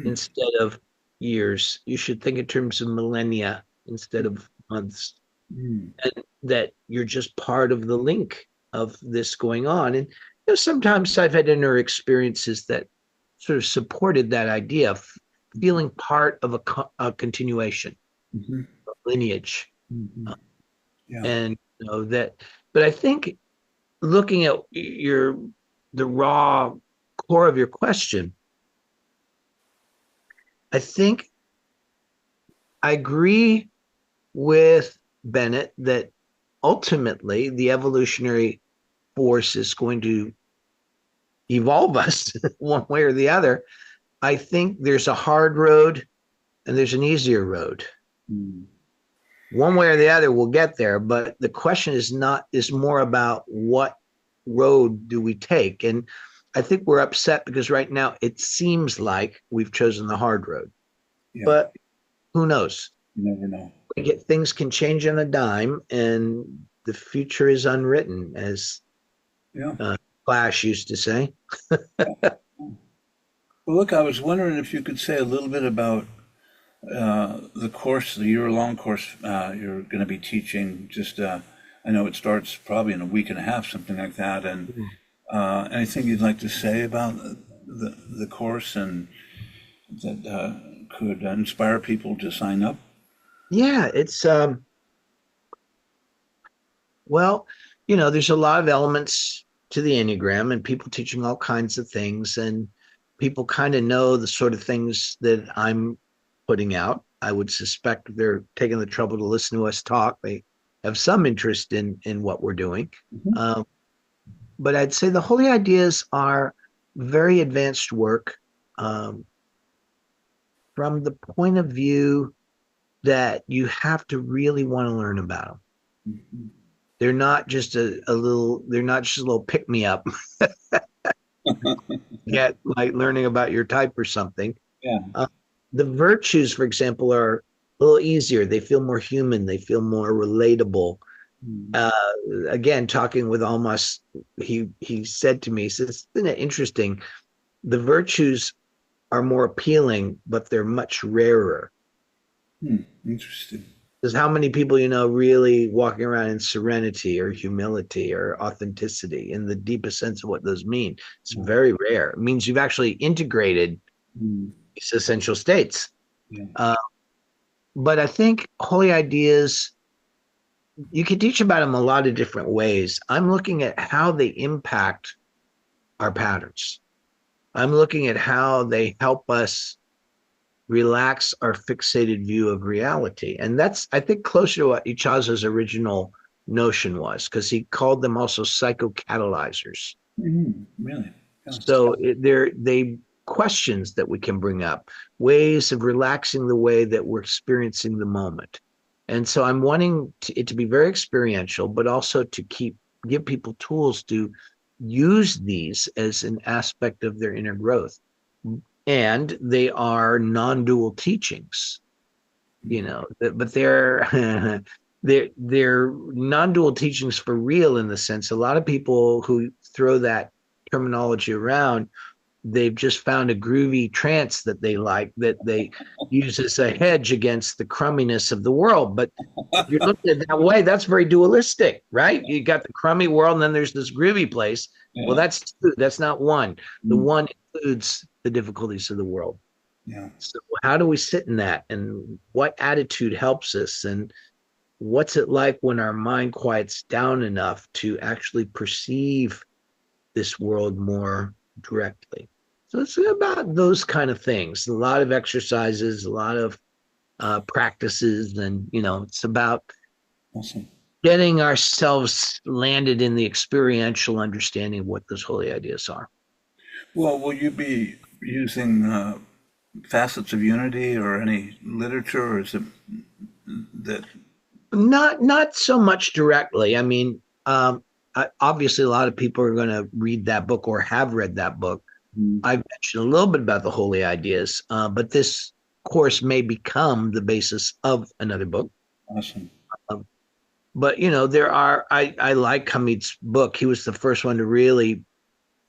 instead of years. You should think in terms of millennia instead of months. And that you're just part of the link of this going on. And sometimes I've had inner experiences that sort of supported that idea of feeling part of a continuation, a lineage. Yeah. And but I think looking at the raw core of your question, I think I agree with Bennett that ultimately the evolutionary force is going to evolve us one way or the other. I think there's a hard road and there's an easier road. One way or the other, we'll get there. But the question is more about what road do we take? And I think we're upset because right now it seems like we've chosen the hard road. Yeah. But who knows? You never know. Things can change on a dime, and the future is unwritten, as Flash used to say. Well, look, I was wondering if you could say a little bit about the course, the year-long course you're going to be teaching. Just, I know it starts probably in a week and a half, something like that. And anything you'd like to say about the course and that could inspire people to sign up? Yeah, it's well, there's a lot of elements to the Enneagram, and people teaching all kinds of things, and people kind of know the sort of things that I'm putting out. I would suspect they're taking the trouble to listen to us talk. They have some interest in what we're doing. But I'd say the holy ideas are very advanced work from the point of view that you have to really want to learn about them. They're not just a little pick-me-up. Get like learning about your type or something. Yeah. The virtues, for example, are a little easier. They feel more human. They feel more relatable. Again, talking with Almas, he said to me, he says, isn't it interesting? The virtues are more appealing, but they're much rarer. Interesting. Because how many people really walking around in serenity or humility or authenticity in the deepest sense of what those mean? It's very rare. It means you've actually integrated these essential states. Yeah. But I think holy ideas, you can teach about them a lot of different ways. I'm looking at how they impact our patterns. I'm looking at how they help us relax our fixated view of reality. And that's, I think, closer to what Ichazo's original notion was, because he called them also psychocatalyzers. Really? Yeah. So they questions that we can bring up, ways of relaxing the way that we're experiencing the moment. And so I'm wanting it to be very experiential, but also to give people tools to use these as an aspect of their inner growth. And they are non-dual teachings, but they're they're non-dual teachings for real, in the sense a lot of people who throw that terminology around, they've just found a groovy trance that they like, that they use as a hedge against the crumminess of the world. But if you're looking at it that way, that's very dualistic, right? You got the crummy world and then there's this groovy place. Yeah. Well, that's two. That's not one. The one includes the difficulties of the world. Yeah. So how do we sit in that, and what attitude helps us, and what's it like when our mind quiets down enough to actually perceive this world more directly? So it's about those kind of things. A lot of exercises, a lot of practices, and it's about Awesome. getting ourselves landed in the experiential understanding of what those holy ideas are. Well, will you be using facets of unity or any literature, or is it that? Not so much directly. I mean, obviously, a lot of people are going to read that book or have read that book. Mm, I've mentioned a little bit about the holy ideas, but this course may become the basis of another book. awesome. Um, but there are. I like Hamid's book. He was the first one to really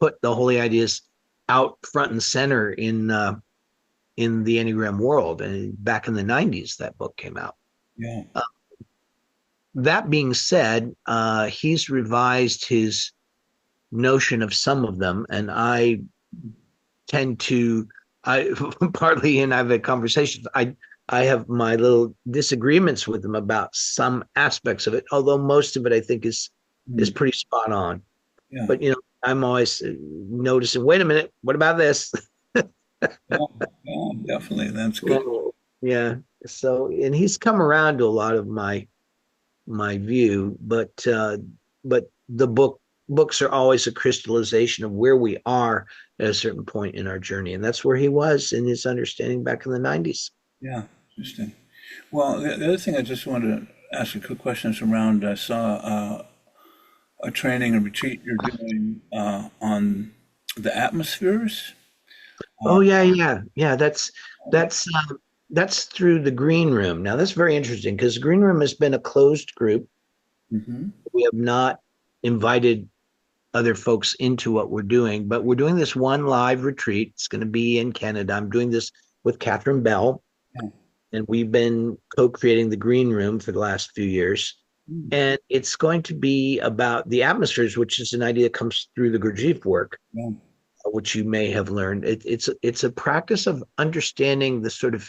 put the holy ideas out front and center in the Enneagram world. And back in the '90s, that book came out. Yeah. Uh, that being said, he's revised his notion of some of them, and I tend to, I partly, and I've had conversations. I have my little disagreements with him about some aspects of it, although most of it I think is Mm, pretty spot on. yeah. But I'm always noticing. Wait a minute, what about this? Yeah. Yeah. Definitely. That's Yeah, good. yeah. So, and he's come around to a lot of my view, but the books are always a crystallization of where we are at a certain point in our journey, and that's where he was in his understanding back in the '90s. Yeah. Interesting. Well, the other thing I just wanted to ask a quick question is around. I saw a training, a retreat you're doing on the atmospheres. Uh, Oh yeah, yeah, yeah. That's that's through the green room. Now that's very interesting because the green room has been a closed group. mhm. We have not invited other folks into what we're doing, but we're doing this one live retreat. It's going to be in Canada. I'm doing this with Catherine Bell, Yeah. and we've been co-creating the green room for the last few years. Mm, And it's going to be about the atmospheres, which is an idea that comes through the Gurdjieff work, yeah. which you may have learned. It's a practice of understanding the sort of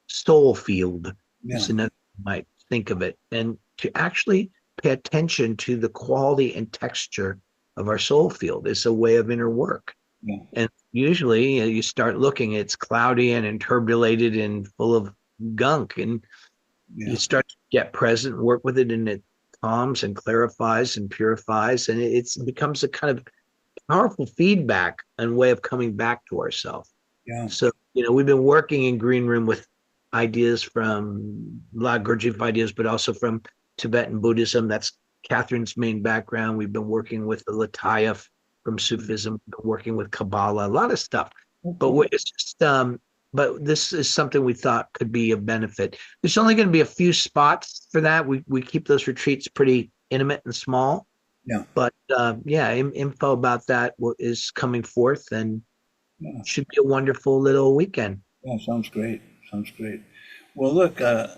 soul field, Yeah. is another way you might think of it, and to actually pay attention to the quality and texture of our soul field is a way of inner work. Yeah. And usually you start looking, it's cloudy and turbulated and full of gunk. And you Yeah. start to get present, work with it, and it calms and clarifies and purifies. And it becomes a kind of powerful feedback and way of coming back to ourselves. Yeah. So, we've been working in Green Room with ideas from a lot of Gurdjieff ideas, but also from Tibetan Buddhism. That's Catherine's main background. We've been working with the Lataya from Sufism, working with Kabbalah, a lot of stuff. Oh, But cool. it's just, but this is something we thought could be a benefit. There's only going to be a few spots for that. We keep those retreats pretty intimate and small. Yeah. But yeah, info about that is coming forth, and Yeah. should be a wonderful little weekend. Yeah. Sounds great. Sounds great. Well, look, I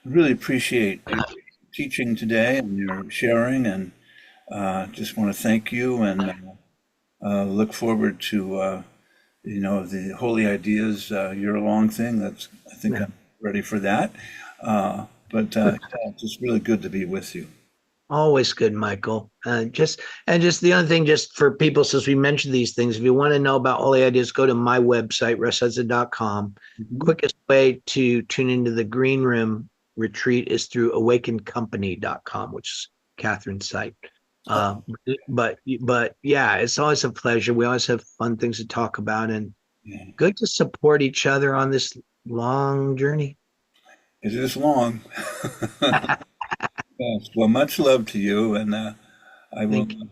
really appreciate your teaching today and your sharing, and just want to thank you and look forward to the Holy Ideas year-long thing. I think Yeah. I'm ready for that. Yeah, it's just really good to be with you. Always good, Michael. Just the other thing, just for people, since we mentioned these things, if you want to know about Holy Ideas, go to my website, russhudson.com. Mhm. Quickest way to tune into the Green Room retreat is through awakenedcompany.com, which is Catherine's site. Oh, Uh, but yeah, it's always a pleasure. We always have fun things to talk about, and yeah. good to support each other on this long journey. It is long. Yes. Well, much love to you, and I will Thank you.